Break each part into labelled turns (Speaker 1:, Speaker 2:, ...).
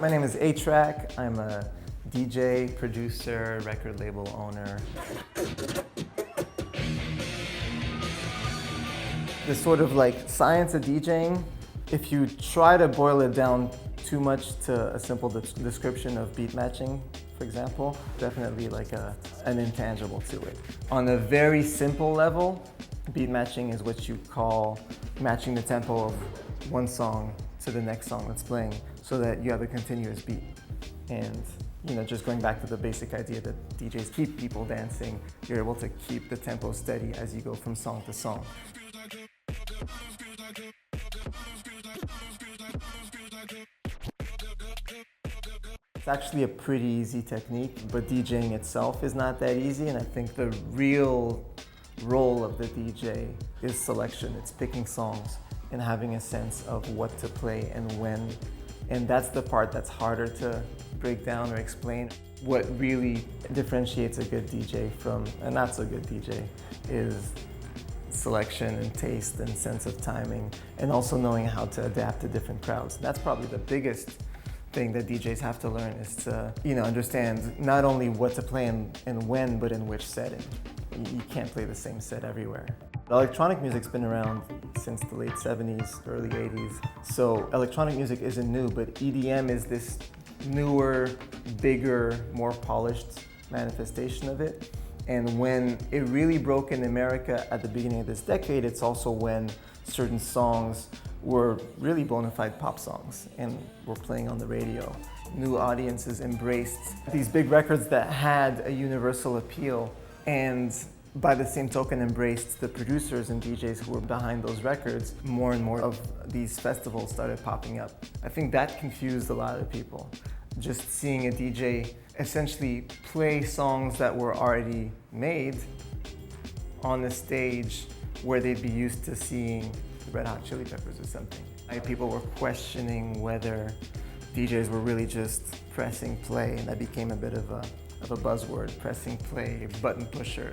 Speaker 1: My name is A-Trak. I'm a DJ, producer, record label owner. The sort of like science of DJing, if you try to boil it down too much to a simple description of beat matching, for example, definitely like an intangible to it. On a very simple level, beat matching is what you call matching the tempo of one song to the next song that's playing so that you have a continuous beat. And just going back to the basic idea that DJs keep people dancing, you're able to keep the tempo steady as you go from song to song. It's actually a pretty easy technique, but DJing itself is not that easy, and I think the real role of the DJ is selection. It's picking songs and having a sense of what to play and when. And that's the part that's harder to break down or explain. What really differentiates a good DJ from a not so good DJ is selection and taste and sense of timing, and also knowing how to adapt to different crowds. That's probably the biggest thing that DJs have to learn, is to understand not only what to play and when, but in which setting. You can't play the same set everywhere. Electronic music's been around since the late 70s, early 80s. So electronic music isn't new, but EDM is this newer, bigger, more polished manifestation of it. And when it really broke in America at the beginning of this decade, it's also when certain songs were really bona fide pop songs and were playing on the radio. New audiences embraced these big records that had a universal appeal, and by the same token embraced the producers and DJs who were behind those records. More and more of these festivals started popping up. I think that confused a lot of people. Just seeing a DJ essentially play songs that were already made on the stage where they'd be used to seeing Red Hot Chili Peppers or something. People were questioning whether DJs were really just pressing play, and that became a bit of a buzzword, pressing play, button pusher.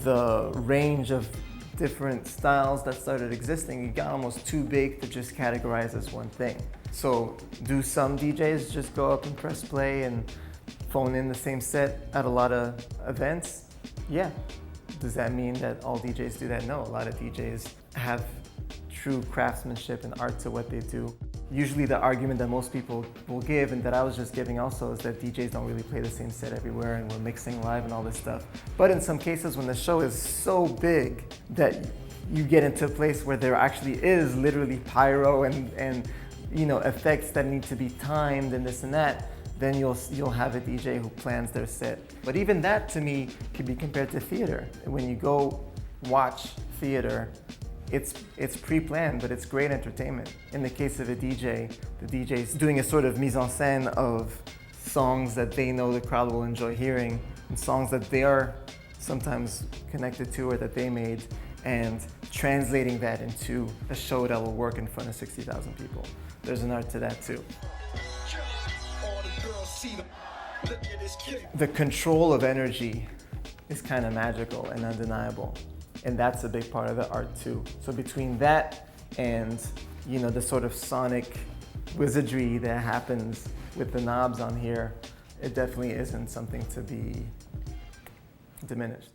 Speaker 1: The range of different styles that started existing, it got almost too big to just categorize as one thing. So do some DJs just go up and press play and phone in the same set at a lot of events? Yeah. Does that mean that all DJs do that? No, a lot of DJs have true craftsmanship and art to what they do. Usually the argument that most people will give, and that I was just giving also, is that DJs don't really play the same set everywhere and we're mixing live and all this stuff. But in some cases, when the show is so big that you get into a place where there actually is literally pyro and effects that need to be timed and this and that, then you'll have a DJ who plans their set. But even that, to me, can be compared to theater. When you go watch theater, it's pre-planned, but it's great entertainment. In the case of a DJ, the DJ's doing a sort of mise en scène of songs that they know the crowd will enjoy hearing, and songs that they are sometimes connected to or that they made, and translating that into a show that will work in front of 60,000 people. There's an art to that too. The control of energy is kind of magical and undeniable. And that's a big part of the art too. So between that and the sort of sonic wizardry that happens with the knobs on here, it definitely isn't something to be diminished.